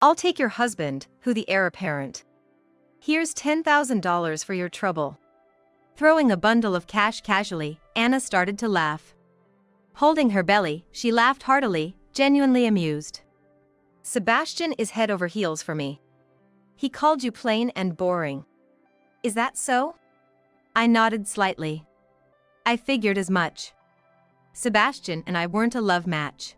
I'll take your husband, who the heir apparent. Here's $10,000 for your trouble. Throwing a bundle of cash casually, Anna started to laugh. Holding her belly, she laughed heartily, genuinely amused. Sebastian is head over heels for me. He called you plain and boring. Is that so? I nodded slightly. I figured as much. Sebastian and I weren't a love match.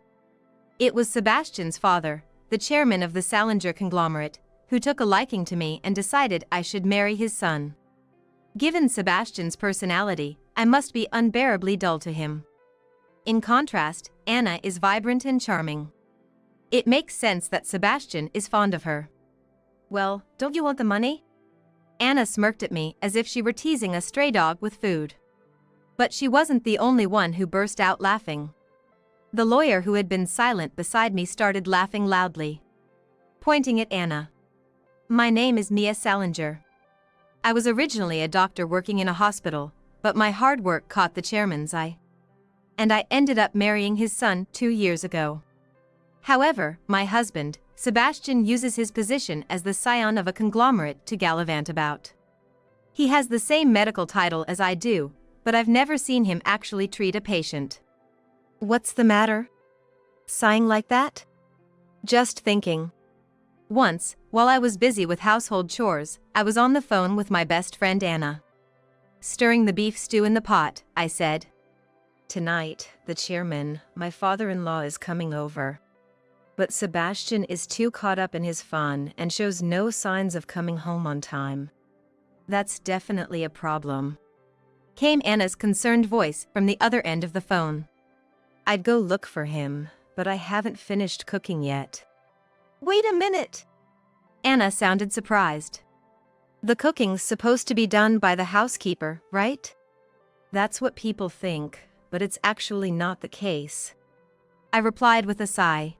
It was Sebastian's father, the chairman of the Salinger conglomerate, who took a liking to me and decided I should marry his son. Given Sebastian's personality, I must be unbearably dull to him. In contrast, Anna is vibrant and charming. It makes sense that Sebastian is fond of her. Well, don't you want the money? Anna smirked at me as if she were teasing a stray dog with food. But she wasn't the only one who burst out laughing. The lawyer who had been silent beside me started laughing loudly, pointing at Anna. My name is Mia Salinger. I was originally a doctor working in a hospital, but my hard work caught the chairman's eye. And I ended up marrying his son 2 years ago. However, my husband, Sebastian, uses his position as the scion of a conglomerate to gallivant about. He has the same medical title as I do, but I've never seen him actually treat a patient. What's the matter? Sighing like that? Just thinking. Once, while I was busy with household chores, I was on the phone with my best friend Anna. Stirring the beef stew in the pot, I said. Tonight, the chairman, my father-in-law, is coming over. But Sebastian is too caught up in his fun and shows no signs of coming home on time. That's definitely a problem. Came Anna's concerned voice from the other end of the phone. I'd go look for him, but I haven't finished cooking yet. Wait a minute! Anna sounded surprised. The cooking's supposed to be done by the housekeeper, right? That's what people think, but it's actually not the case. I replied with a sigh.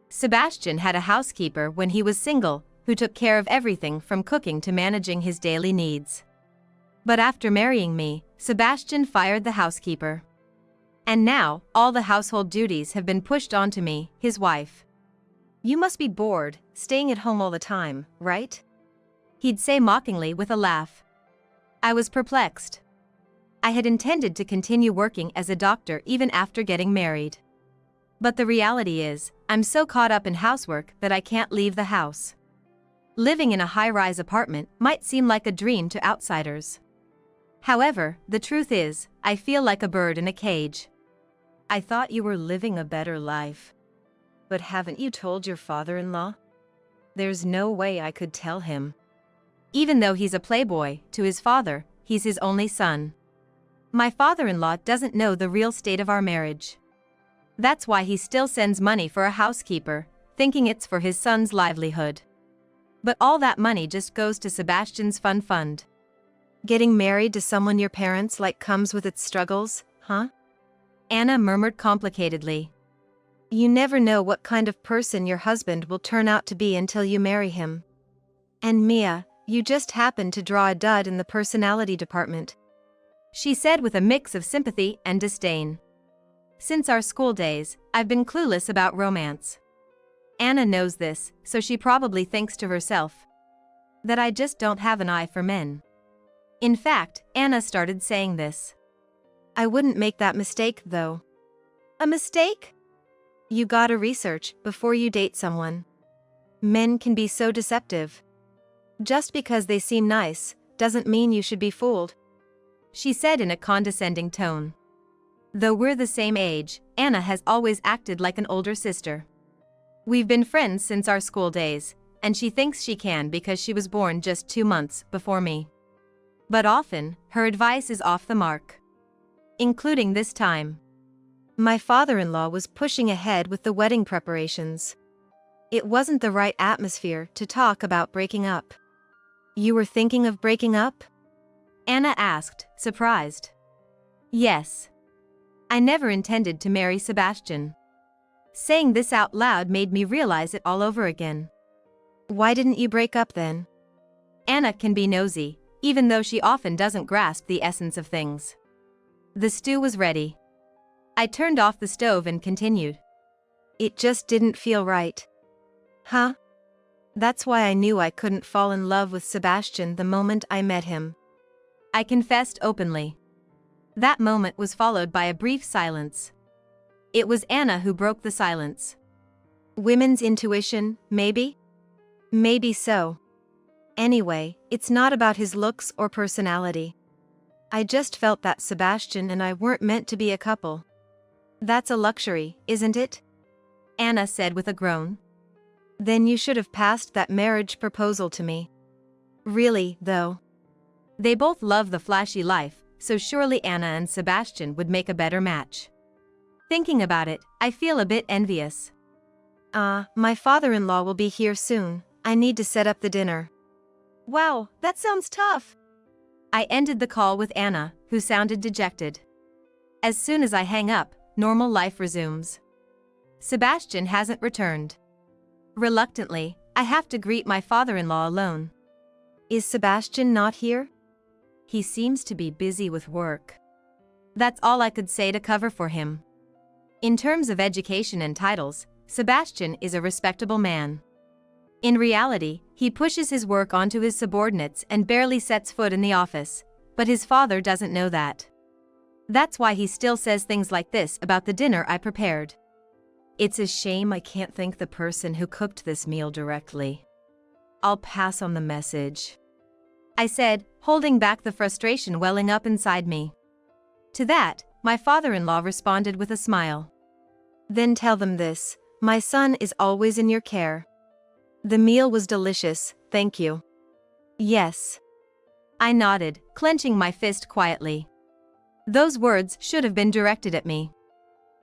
Sebastian had a housekeeper when he was single, who took care of everything from cooking to managing his daily needs. But after marrying me, Sebastian fired the housekeeper. And now, all the household duties have been pushed onto me, his wife. You must be bored, staying at home all the time, right? He'd say mockingly with a laugh. I was perplexed. I had intended to continue working as a doctor even after getting married. But the reality is, I'm so caught up in housework that I can't leave the house. Living in a high-rise apartment might seem like a dream to outsiders. However, the truth is, I feel like a bird in a cage. I thought you were living a better life. But haven't you told your father-in-law? There's no way I could tell him. Even though he's a playboy, to his father, he's his only son. My father-in-law doesn't know the real state of our marriage. That's why he still sends money for a housekeeper, thinking it's for his son's livelihood. But all that money just goes to Sebastian's fun fund. Getting married to someone your parents like comes with its struggles, huh? Anna murmured complicatedly. You never know what kind of person your husband will turn out to be until you marry him. And Mia, you just happened to draw a dud in the personality department, she said with a mix of sympathy and disdain. Since our school days, I've been clueless about romance. Anna knows this, so she probably thinks to herself that I just don't have an eye for men. In fact, Anna started saying this. I wouldn't make that mistake, though. A mistake? You gotta research before you date someone. Men can be so deceptive. Just because they seem nice, doesn't mean you should be fooled, she said in a condescending tone. Though we're the same age, Anna has always acted like an older sister. We've been friends since our school days, and she thinks she can because she was born just 2 months before me. But often, her advice is off the mark. Including this time. My father-in-law was pushing ahead with the wedding preparations. It wasn't the right atmosphere to talk about breaking up. You were thinking of breaking up? Anna asked, surprised. Yes. I never intended to marry Sebastian. Saying this out loud made me realize it all over again. Why didn't you break up then? Anna can be nosy, even though she often doesn't grasp the essence of things. The stew was ready. I turned off the stove and continued. It just didn't feel right. Huh? That's why I knew I couldn't fall in love with Sebastian the moment I met him. I confessed openly. That moment was followed by a brief silence. It was Anna who broke the silence. Women's intuition, maybe? Maybe so. Anyway, it's not about his looks or personality. I just felt that Sebastian and I weren't meant to be a couple. That's a luxury, isn't it? Anna said with a groan. Then you should have passed that marriage proposal to me. Really, though. They both love the flashy life, so surely Anna and Sebastian would make a better match. Thinking about it, I feel a bit envious. My father-in-law will be here soon. I need to set up the dinner. Wow, that sounds tough. I ended the call with Anna, who sounded dejected. As soon as I hang up, normal life resumes. Sebastian hasn't returned. Reluctantly, I have to greet my father-in-law alone. Is Sebastian not here? He seems to be busy with work. That's all I could say to cover for him. In terms of education and titles, Sebastian is a respectable man. In reality, he pushes his work onto his subordinates and barely sets foot in the office, but his father doesn't know that. That's why he still says things like this about the dinner I prepared. It's a shame I can't thank the person who cooked this meal directly. I'll pass on the message, I said, holding back the frustration welling up inside me. To that, my father-in-law responded with a smile. Then tell them this, my son is always in your care. The meal was delicious, thank you. Yes. I nodded, clenching my fist quietly. Those words should have been directed at me.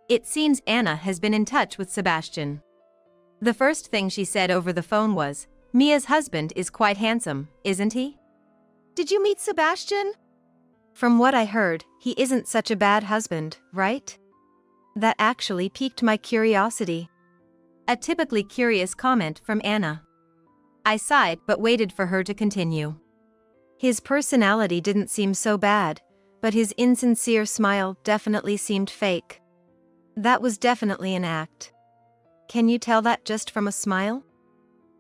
It seems Anna has been in touch with Sebastian. The first thing she said over the phone was, Mia's husband is quite handsome, isn't he? Did you meet Sebastian? From what I heard, he isn't such a bad husband, right? That actually piqued my curiosity. A typically curious comment from Anna. I sighed but waited for her to continue. His personality didn't seem so bad, but his insincere smile definitely seemed fake. That was definitely an act. Can you tell that just from a smile?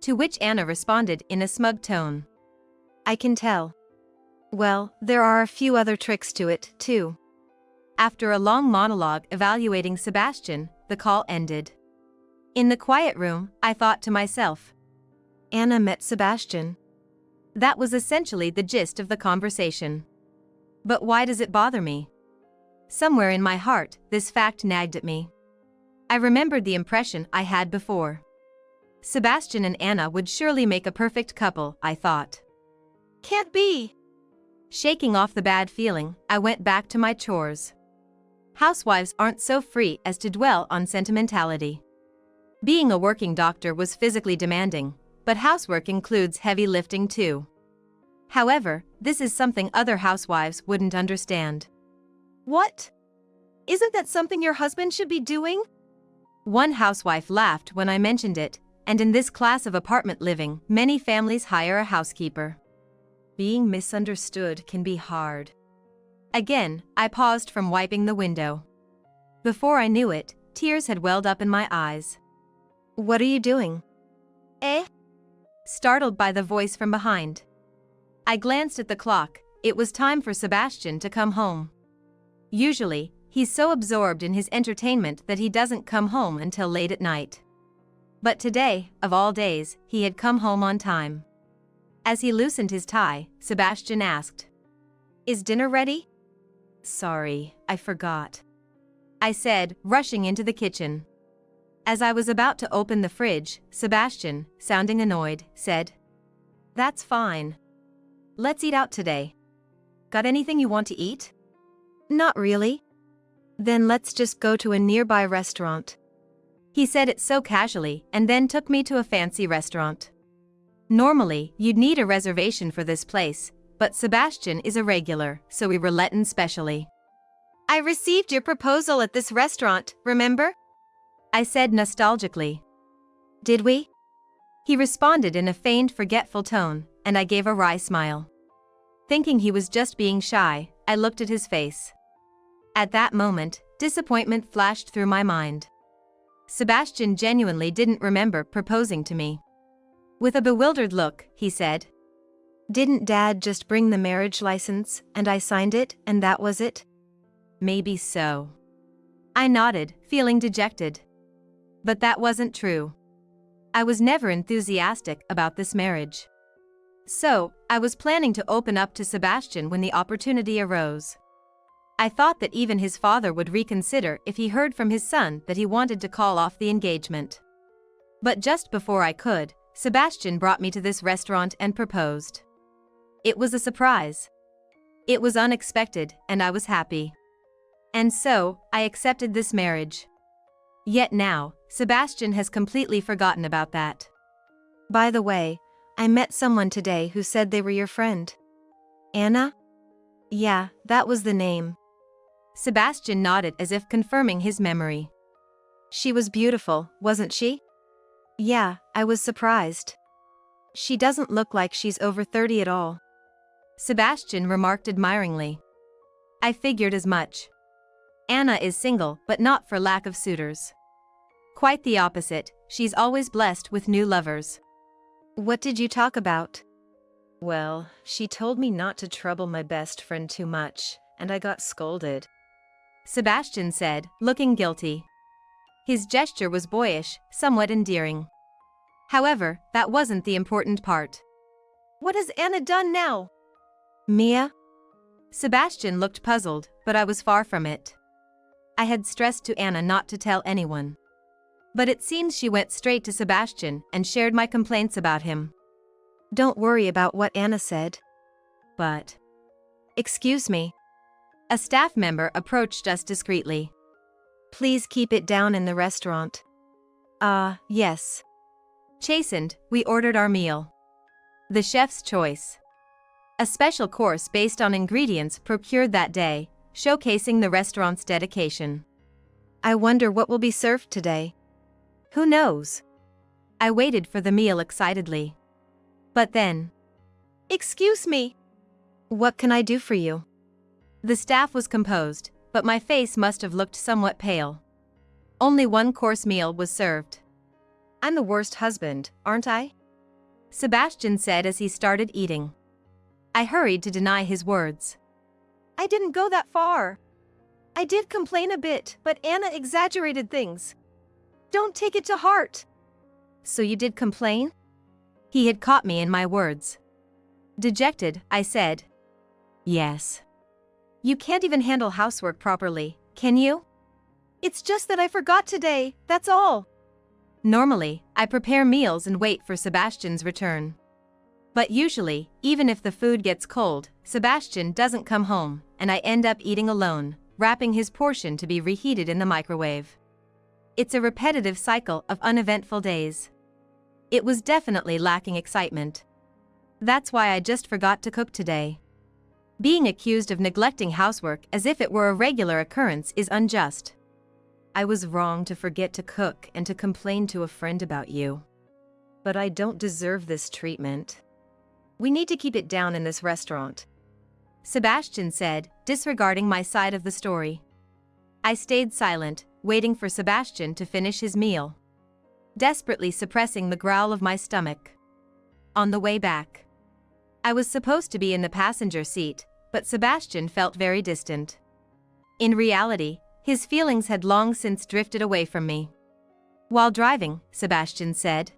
To which Anna responded in a smug tone. I can tell. Well, there are a few other tricks to it, too. After a long monologue evaluating Sebastian, the call ended. In the quiet room, I thought to myself. Anna met Sebastian. That was essentially the gist of the conversation. But why does it bother me? Somewhere in my heart, this fact nagged at me. I remembered the impression I had before. Sebastian and Anna would surely make a perfect couple, I thought. Can't be. Shaking off the bad feeling, I went back to my chores. Housewives aren't so free as to dwell on sentimentality. Being a working doctor was physically demanding, but housework includes heavy lifting too. However, this is something other housewives wouldn't understand. What? Isn't that something your husband should be doing? One housewife laughed when I mentioned it, and in this class of apartment living, many families hire a housekeeper. Being misunderstood can be hard. Again, I paused from wiping the window. Before I knew it, tears had welled up in my eyes. What are you doing? Startled by the voice from behind. I glanced at the clock. It was time for Sebastian to come home. Usually, he's so absorbed in his entertainment that he doesn't come home until late at night. But today, of all days, he had come home on time. As he loosened his tie, Sebastian asked, Is dinner ready? Sorry, I forgot, I said, rushing into the kitchen. As I was about to open the fridge, Sebastian, sounding annoyed, said, That's fine. Let's eat out today. Got anything you want to eat? Not really. Then let's just go to a nearby restaurant. He said it so casually and then took me to a fancy restaurant. Normally, you'd need a reservation for this place, but Sebastian is a regular, so we were let in specially. I received your proposal at this restaurant, remember? I said nostalgically. Did we? He responded in a feigned forgetful tone, and I gave a wry smile. Thinking he was just being shy, I looked at his face. At that moment, disappointment flashed through my mind. Sebastian genuinely didn't remember proposing to me. With a bewildered look, he said, "Didn't Dad just bring the marriage license, and I signed it, and that was it?" "Maybe so." I nodded, feeling dejected. But that wasn't true. I was never enthusiastic about this marriage. So, I was planning to open up to Sebastian when the opportunity arose. I thought that even his father would reconsider if he heard from his son that he wanted to call off the engagement. But just before I could, Sebastian brought me to this restaurant and proposed. It was a surprise. It was unexpected, and I was happy. And so, I accepted this marriage. Yet now, Sebastian has completely forgotten about that. "By the way, I met someone today who said they were your friend." "Anna?" "Yeah, that was the name." Sebastian nodded as if confirming his memory. "She was beautiful, wasn't she?" "Yeah, I was surprised. She doesn't look like she's over 30 at all." Sebastian remarked admiringly. I figured as much. Anna is single, but not for lack of suitors. Quite the opposite, she's always blessed with new lovers. "What did you talk about?" "Well, she told me not to trouble my best friend too much, and I got scolded," Sebastian said, looking guilty. His gesture was boyish, somewhat endearing. However, that wasn't the important part. "What has Anna done now?" "Mia?" Sebastian looked puzzled, but I was far from it. I had stressed to Anna not to tell anyone. But it seems she went straight to Sebastian and shared my complaints about him. "Don't worry about what Anna said." "But..." "Excuse me." A staff member approached us discreetly. "Please keep it down in the restaurant." Yes." Chastened, we ordered our meal. The chef's choice. A special course based on ingredients procured that day, showcasing the restaurant's dedication. "I wonder what will be served today." "Who knows?" I waited for the meal excitedly. But then... "Excuse me." "What can I do for you?" The staff was composed, but my face must have looked somewhat pale. Only one course meal was served. "I'm the worst husband, aren't I?" Sebastian said as he started eating. I hurried to deny his words. "I didn't go that far. I did complain a bit, but Anna exaggerated things. Don't take it to heart." "So you did complain?" He had caught me in my words. Dejected, I said, "Yes." "You can't even handle housework properly, can you?" "It's just that I forgot today, that's all." Normally, I prepare meals and wait for Sebastian's return. But usually, even if the food gets cold, Sebastian doesn't come home, and I end up eating alone, wrapping his portion to be reheated in the microwave. It's a repetitive cycle of uneventful days. It was definitely lacking excitement. That's why I just forgot to cook today. Being accused of neglecting housework as if it were a regular occurrence is unjust. I was wrong to forget to cook and to complain to a friend about you. But I don't deserve this treatment. We need to keep it down in this restaurant," Sebastian said, disregarding my side of the story. I stayed silent, waiting for Sebastian to finish his meal, desperately suppressing the growl of my stomach. On the way back, I was supposed to be in the passenger seat, but Sebastian felt very distant. In reality, his feelings had long since drifted away from me. While driving, Sebastian said,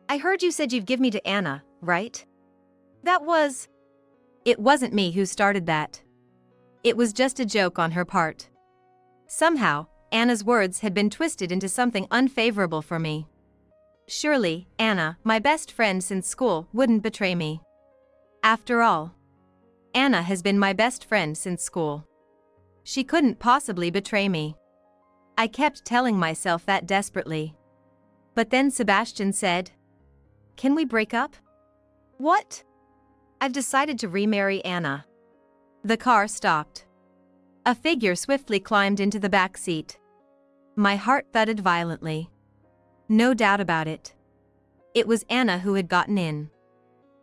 "I heard you said you'd give me to Anna, right?" "That was..." "It wasn't me who started that. It was just a joke on her part." Somehow, Anna's words had been twisted into something unfavorable for me. Surely, Anna, my best friend since school, wouldn't betray me. After all, Anna has been my best friend since school. She couldn't possibly betray me. I kept telling myself that desperately. But then Sebastian said, "Can we break up?" "What?" "I've decided to remarry Anna." The car stopped. A figure swiftly climbed into the back seat. My heart thudded violently. No doubt about it. It was Anna who had gotten in.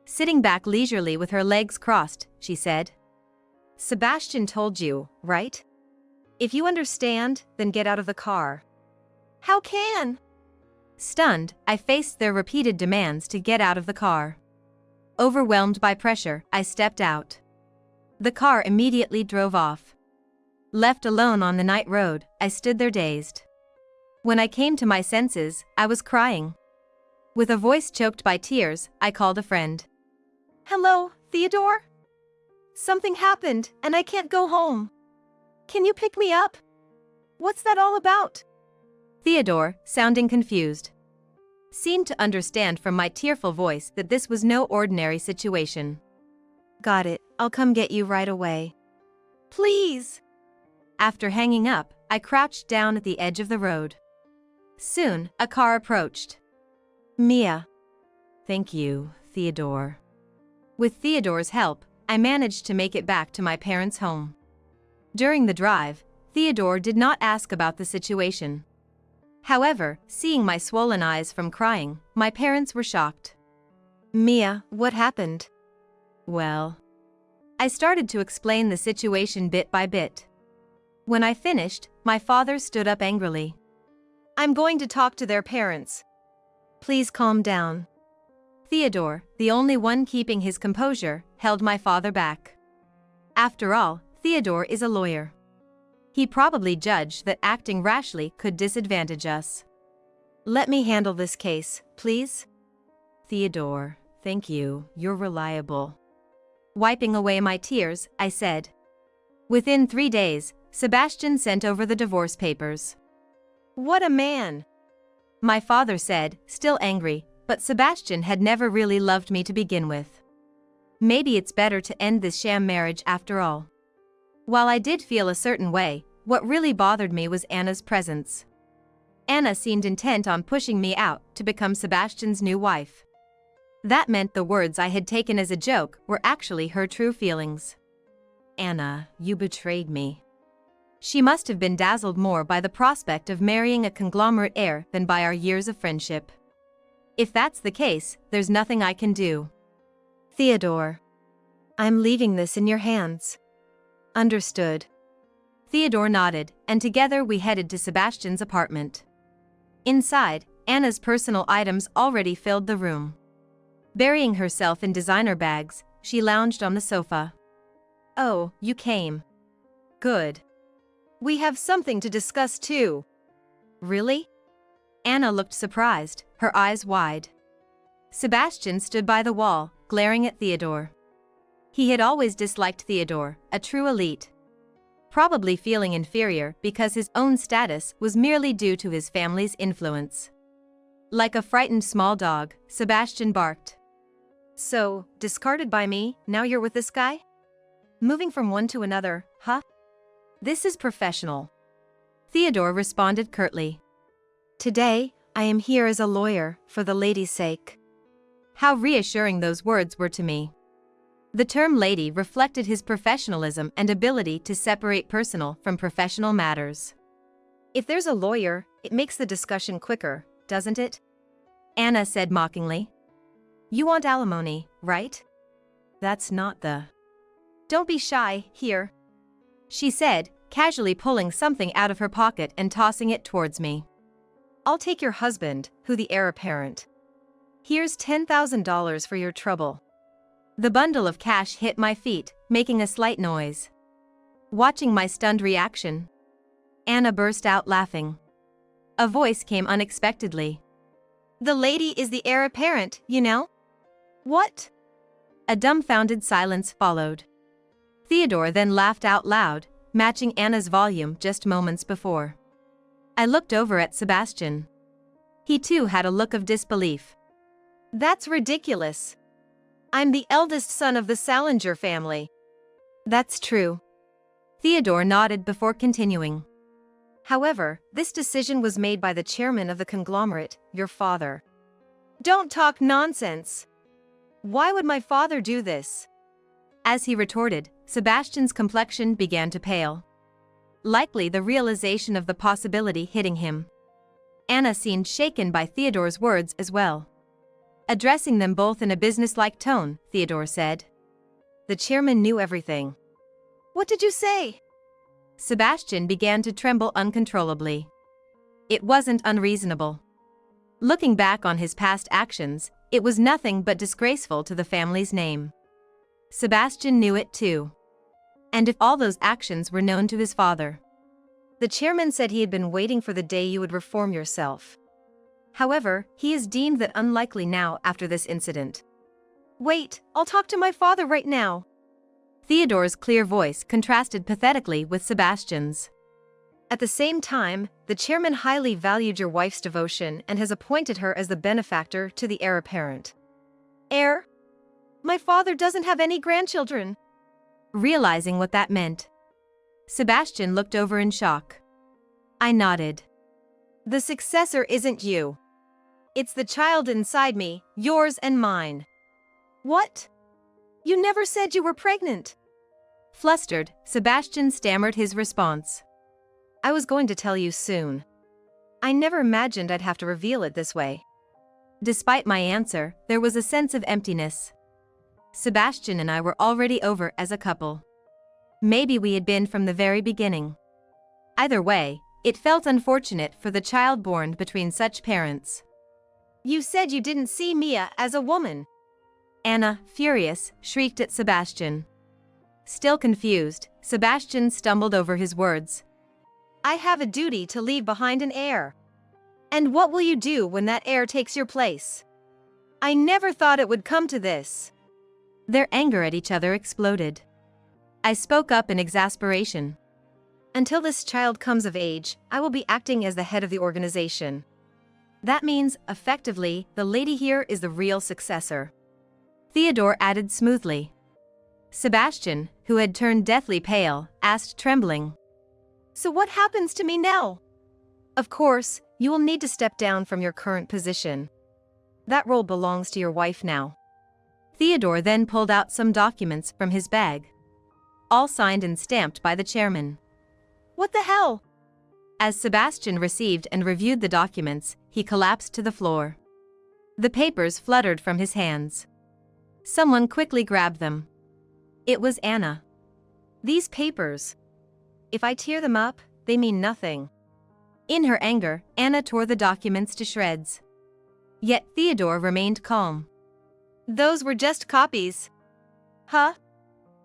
Sitting back leisurely with her legs crossed, she said, "Sebastian told you, right? If you understand, then get out of the car." "How can?" Stunned, I faced their repeated demands to get out of the car. Overwhelmed by pressure, I stepped out. The car immediately drove off. Left alone on the night road, I stood there dazed. When I came to my senses, I was crying. With a voice choked by tears, I called a friend. Hello, Theodore? Something happened, and I can't go home. Can you pick me up? What's that all about? Theodore, sounding confused, seemed to understand from my tearful voice that this was no ordinary situation. Got it, I'll come get you right away. Please! After hanging up, I crouched down at the edge of the road. Soon, a car approached. Mia. Thank you, Theodore. With Theodore's help, I managed to make it back to my parents' home. During the drive, Theodore did not ask about the situation. However, seeing my swollen eyes from crying, my parents were shocked. Mia, what happened? Well, I started to explain the situation bit by bit. When I finished, my father stood up angrily. I'm going to talk to their parents. Please calm down. Theodore, the only one keeping his composure, held my father back. After all, Theodore is a lawyer. He probably judged that acting rashly could disadvantage us. Let me handle this case, please. Theodore, thank you, you're reliable. Wiping away my tears, I said. Within 3 days, Sebastian sent over the divorce papers. What a man! My father said, still angry, but Sebastian had never really loved me to begin with. Maybe it's better to end this sham marriage after all. While I did feel a certain way, what really bothered me was Anna's presence. Anna seemed intent on pushing me out to become Sebastian's new wife. That meant the words I had taken as a joke were actually her true feelings. Anna, you betrayed me. She must have been dazzled more by the prospect of marrying a conglomerate heir than by our years of friendship. If that's the case, there's nothing I can do. Theodore. I'm leaving this in your hands. Understood. Theodore nodded, and together we headed to Sebastian's apartment. Inside, Anna's personal items already filled the room. Burying herself in designer bags, she lounged on the sofa. Oh, you came. Good. We have something to discuss too. Really? Anna looked surprised, her eyes wide. Sebastian stood by the wall, glaring at Theodore. He had always disliked Theodore, a true elite. Probably feeling inferior because his own status was merely due to his family's influence. Like a frightened small dog, Sebastian barked. So, discarded by me, now you're with this guy? Moving from one to another, huh? This is professional. Theodore responded curtly. Today, I am here as a lawyer, for the lady's sake. How reassuring those words were to me. The term lady reflected his professionalism and ability to separate personal from professional matters. If there's a lawyer, it makes the discussion quicker, doesn't it? Anna said mockingly. You want alimony, right? That's not the... Don't be shy, here. She said, casually pulling something out of her pocket and tossing it towards me. I'll take your husband, who the heir apparent. Here's $10,000 for your trouble. The bundle of cash hit my feet, making a slight noise. Watching my stunned reaction, Anna burst out laughing. A voice came unexpectedly. The lady is the heir apparent, you know? What? A dumbfounded silence followed. Theodore then laughed out loud, matching Anna's volume just moments before. I looked over at Sebastian. He too had a look of disbelief. That's ridiculous. I'm the eldest son of the Salinger family. That's true. Theodore nodded before continuing. However, this decision was made by the chairman of the conglomerate, your father. Don't talk nonsense. Why would my father do this? As he retorted, Sebastian's complexion began to pale. Likely the realization of the possibility hitting him. Anna seemed shaken by Theodore's words as well. Addressing them both in a businesslike tone, Theodore said. The chairman knew everything. What did you say? Sebastian began to tremble uncontrollably. It wasn't unreasonable. Looking back on his past actions, it was nothing but disgraceful to the family's name. Sebastian knew it too. And if all those actions were known to his father? The chairman said he had been waiting for the day you would reform yourself. However, he is deemed that unlikely now after this incident. Wait, I'll talk to my father right now. Theodore's clear voice contrasted pathetically with Sebastian's. At the same time, the chairman highly valued your wife's devotion and has appointed her as the benefactor to the heir apparent. Heir? My father doesn't have any grandchildren. Realizing what that meant, Sebastian looked over in shock. I nodded. The successor isn't you. It's the child inside me, yours and mine. What? You never said you were pregnant. Flustered, Sebastian stammered his response. I was going to tell you soon. I never imagined I'd have to reveal it this way. Despite my answer, there was a sense of emptiness. Sebastian and I were already over as a couple. Maybe we had been from the very beginning. Either way, it felt unfortunate for the child born between such parents. You said you didn't see Mia as a woman. Anna, furious, shrieked at Sebastian. Still confused, Sebastian stumbled over his words. I have a duty to leave behind an heir. And what will you do when that heir takes your place? I never thought it would come to this. Their anger at each other exploded. I spoke up in exasperation. Until this child comes of age, I will be acting as the head of the organization. That means, effectively, the lady here is the real successor. Theodore added smoothly. Sebastian, who had turned deathly pale, asked trembling. So what happens to me now? Of course, you will need to step down from your current position. That role belongs to your wife now. Theodore then pulled out some documents from his bag. All signed and stamped by the chairman. What the hell? As Sebastian received and reviewed the documents, he collapsed to the floor. The papers fluttered from his hands. Someone quickly grabbed them. It was Anna. These papers. If I tear them up, they mean nothing. In her anger, Anna tore the documents to shreds. Yet Theodore remained calm. Those were just copies. Huh?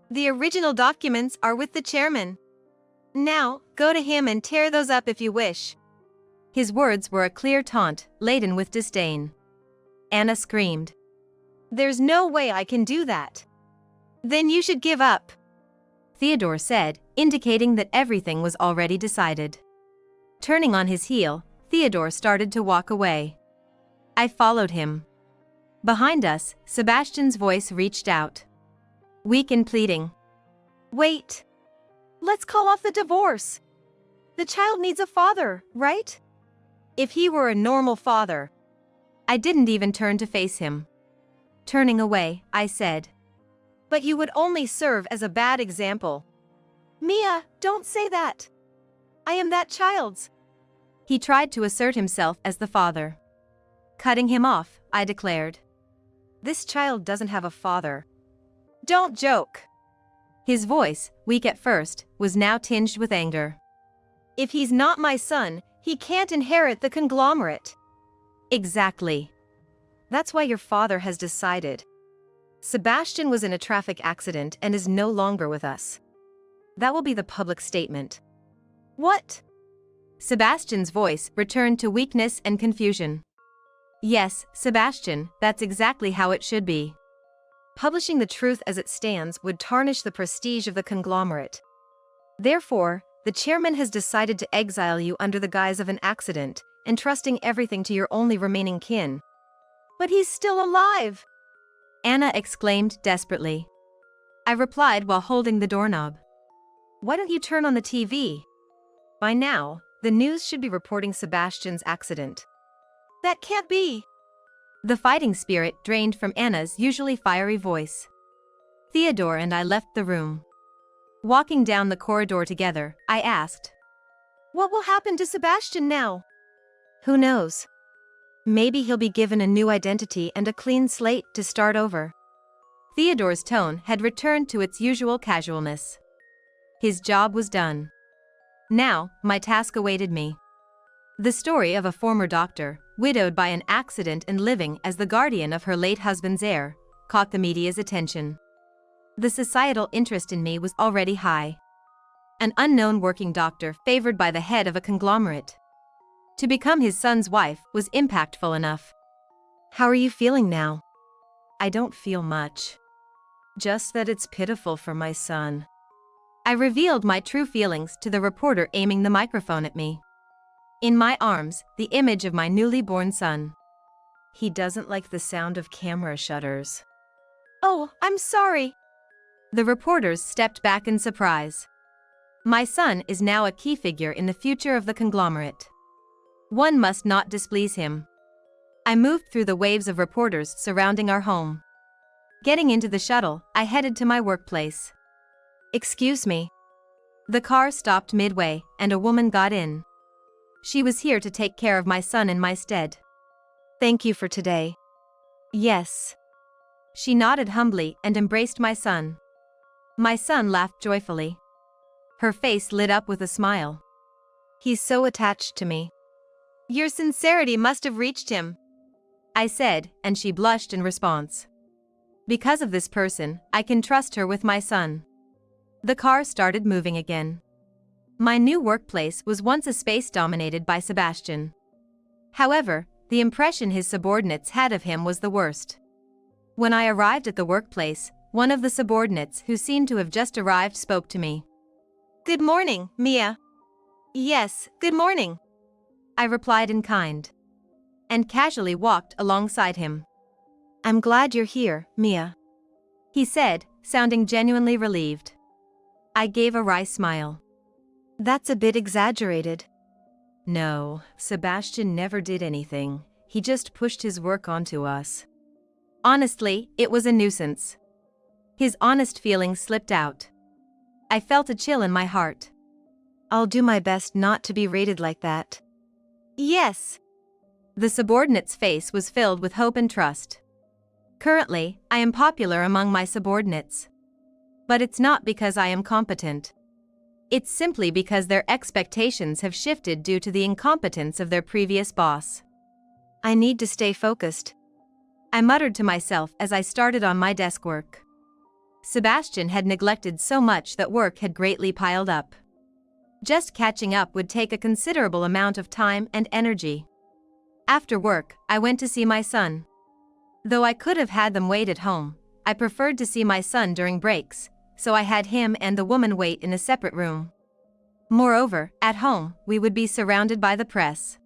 The original documents are with the chairman. Now, go to him and tear those up if you wish. His words were a clear taunt, laden with disdain. Anna screamed. There's no way I can do that. Then you should give up, Theodore said, indicating that everything was already decided. Turning on his heel, Theodore started to walk away. I followed him. Behind us, Sebastian's voice reached out. Weak and pleading. Wait. Let's call off the divorce. The child needs a father, right? If he were a normal father. I didn't even turn to face him. Turning away, I said. But you would only serve as a bad example. Mia, don't say that. I am that child's. He tried to assert himself as the father. Cutting him off, I declared. This child doesn't have a father. Don't joke. His voice, weak at first, was now tinged with anger. If he's not my son, he can't inherit the conglomerate. Exactly. That's why your father has decided. Sebastian was in a traffic accident and is no longer with us. That will be the public statement. What? Sebastian's voice returned to weakness and confusion. Yes, Sebastian, that's exactly how it should be. Publishing the truth as it stands would tarnish the prestige of the conglomerate. Therefore, the chairman has decided to exile you under the guise of an accident, entrusting everything to your only remaining kin. But he's still alive! Anna exclaimed desperately. I replied while holding the doorknob. Why don't you turn on the TV? By now, the news should be reporting Sebastian's accident. That can't be! The fighting spirit drained from Anna's usually fiery voice. Theodore and I left the room. Walking down the corridor together, I asked. What will happen to Sebastian now? Who knows? Maybe he'll be given a new identity and a clean slate to start over. Theodore's tone had returned to its usual casualness. His job was done. Now, my task awaited me. The story of a former doctor, widowed by an accident and living as the guardian of her late husband's heir, caught the media's attention. The societal interest in me was already high. An unknown working doctor favored by the head of a conglomerate. To become his son's wife was impactful enough. How are you feeling now? I don't feel much. Just that it's pitiful for my son. I revealed my true feelings to the reporter aiming the microphone at me. In my arms, the image of my newly born son. He doesn't like the sound of camera shutters. Oh, I'm sorry. The reporters stepped back in surprise. My son is now a key figure in the future of the conglomerate. One must not displease him. I moved through the waves of reporters surrounding our home. Getting into the shuttle, I headed to my workplace. Excuse me. The car stopped midway, and a woman got in. She was here to take care of my son in my stead. Thank you for today. Yes. She nodded humbly and embraced my son. My son laughed joyfully. Her face lit up with a smile. He's so attached to me. Your sincerity must have reached him, I said, and she blushed in response. Because of this person, I can trust her with my son. The car started moving again. My new workplace was once a space dominated by Sebastian. However, the impression his subordinates had of him was the worst. When I arrived at the workplace, one of the subordinates who seemed to have just arrived spoke to me. Good morning, Mia. Yes, good morning, I replied in kind, and casually walked alongside him. I'm glad you're here, Mia, he said, sounding genuinely relieved. I gave a wry smile. That's a bit exaggerated. No, Sebastian never did anything. He just pushed his work onto us. Honestly, it was a nuisance. His honest feelings slipped out. I felt a chill in my heart. I'll do my best not to be rated like that. Yes. The subordinate's face was filled with hope and trust. Currently, I am popular among my subordinates. But it's not because I am competent. It's simply because their expectations have shifted due to the incompetence of their previous boss. I need to stay focused, I muttered to myself as I started on my desk work. Sebastian had neglected so much that work had greatly piled up. Just catching up would take a considerable amount of time and energy. After work, I went to see my son. Though I could have had them wait at home, I preferred to see my son during breaks, so I had him and the woman wait in a separate room. Moreover, at home, we would be surrounded by the press.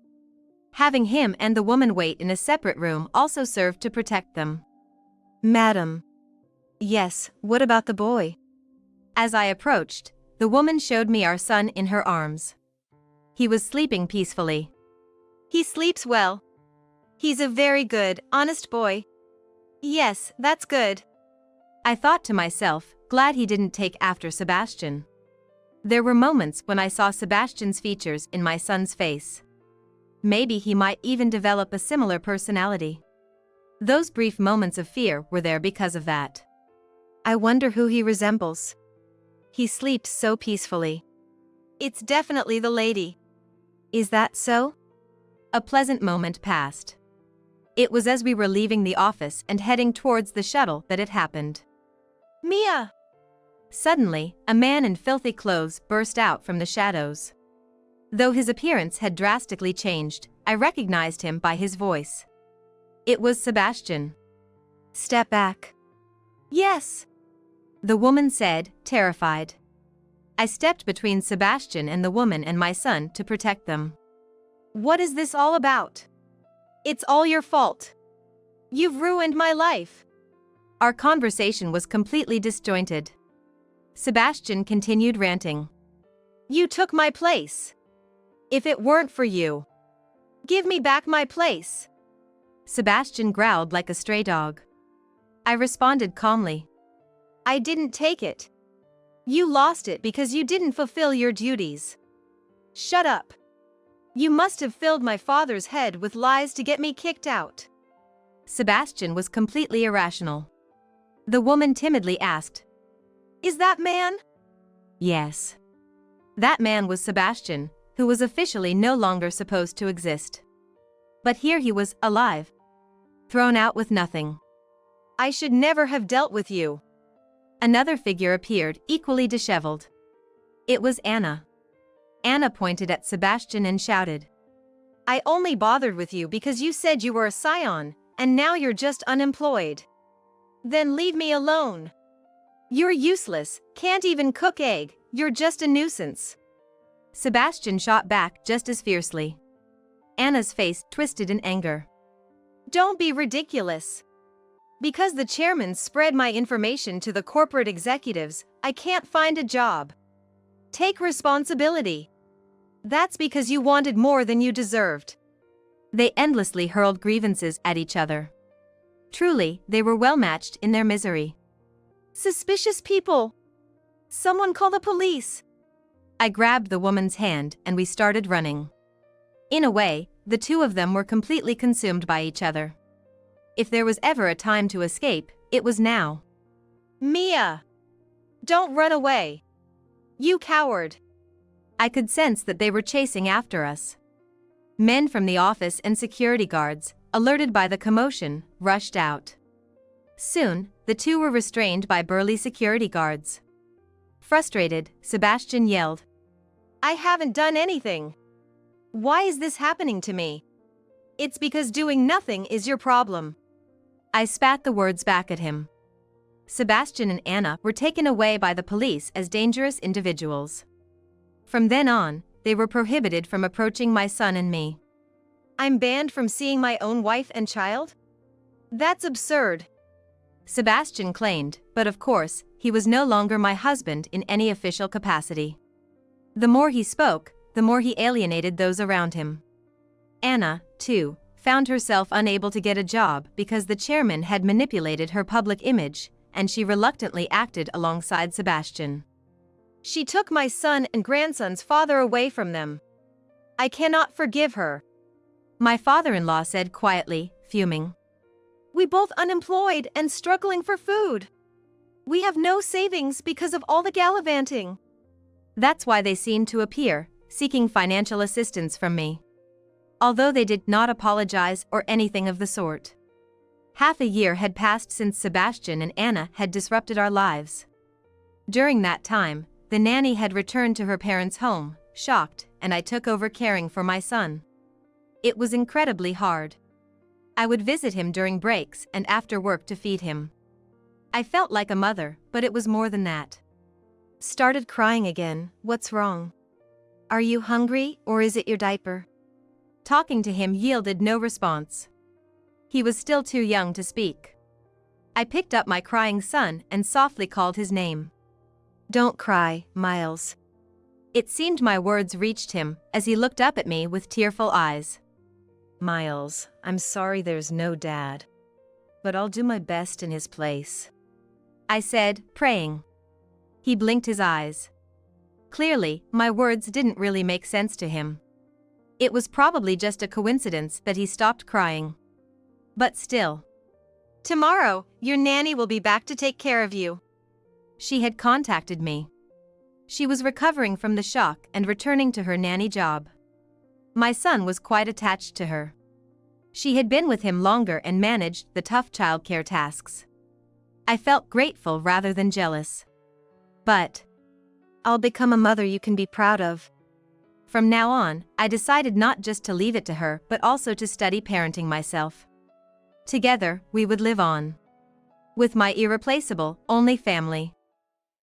Having him and the woman wait in a separate room also served to protect them. Madam. Yes, what about the boy? As I approached, the woman showed me our son in her arms. He was sleeping peacefully. He sleeps well. He's a very good, honest boy. Yes, that's good, I thought to myself, glad he didn't take after Sebastian. There were moments when I saw Sebastian's features in my son's face. Maybe he might even develop a similar personality. Those brief moments of fear were there because of that. I wonder who he resembles. He sleeps so peacefully. It's definitely the lady. Is that so? A pleasant moment passed. It was as we were leaving the office and heading towards the shuttle that it happened. Mia! Suddenly, a man in filthy clothes burst out from the shadows. Though his appearance had drastically changed, I recognized him by his voice. It was Sebastian. Step back. Yes, the woman said, terrified. I stepped between Sebastian and the woman and my son to protect them. What is this all about? It's all your fault. You've ruined my life. Our conversation was completely disjointed. Sebastian continued ranting. You took my place. If it weren't for you, give me back my place. Sebastian growled like a stray dog. I responded calmly. I didn't take it. You lost it because you didn't fulfill your duties. Shut up. You must have filled my father's head with lies to get me kicked out. Sebastian was completely irrational. The woman timidly asked, Is that man? Yes. That man was Sebastian, who was officially no longer supposed to exist. But here he was, alive. Thrown out with nothing. I should never have dealt with you. Another figure appeared, equally disheveled. It was Anna. Anna pointed at Sebastian and shouted. I only bothered with you because you said you were a scion, and now you're just unemployed. Then leave me alone. You're useless, can't even cook egg, you're just a nuisance. Sebastian shot back just as fiercely. Anna's face twisted in anger. Don't be ridiculous. Because the chairman spread my information to the corporate executives, I can't find a job. Take responsibility. That's because you wanted more than you deserved. They endlessly hurled grievances at each other. Truly, they were well matched in their misery. Suspicious people. Someone call the police. I grabbed the woman's hand and we started running. In a way, the two of them were completely consumed by each other. If there was ever a time to escape, it was now. Mia! Don't run away. You coward. I could sense that they were chasing after us. Men from the office and security guards, alerted by the commotion, rushed out. Soon, the two were restrained by burly security guards. Frustrated, Sebastian yelled. I haven't done anything. Why is this happening to me? It's because doing nothing is your problem. I spat the words back at him. Sebastian and Anna were taken away by the police as dangerous individuals. From then on, they were prohibited from approaching my son and me. I'm banned from seeing my own wife and child? That's absurd. Sebastian claimed, but of course, he was no longer my husband in any official capacity. The more he spoke, the more he alienated those around him. Anna, too, found herself unable to get a job because the chairman had manipulated her public image, and she reluctantly acted alongside Sebastian. She took my son and grandson's father away from them. I cannot forgive her. My father-in-law said quietly, fuming. We both unemployed and struggling for food. We have no savings because of all the gallivanting. That's why they seemed to appear, seeking financial assistance from me. Although they did not apologize or anything of the sort. Half a year had passed since Sebastian and Anna had disrupted our lives. During that time, the nanny had returned to her parents' home, shocked, and I took over caring for my son. It was incredibly hard. I would visit him during breaks and after work to feed him. I felt like a mother, but it was more than that. Started crying again, what's wrong? Are you hungry or is it your diaper? Talking to him yielded no response. He was still too young to speak. I picked up my crying son and softly called his name. Don't cry, Miles. It seemed my words reached him as he looked up at me with tearful eyes. Miles, I'm sorry there's no dad. But I'll do my best in his place. I said, praying. He blinked his eyes. Clearly, my words didn't really make sense to him. It was probably just a coincidence that he stopped crying. But still. Tomorrow, your nanny will be back to take care of you. She had contacted me. She was recovering from the shock and returning to her nanny job. My son was quite attached to her. She had been with him longer and managed the tough childcare tasks. I felt grateful rather than jealous. But I'll become a mother you can be proud of. From now on, I decided not just to leave it to her but also to study parenting myself. Together, we would live on. With my irreplaceable, only family.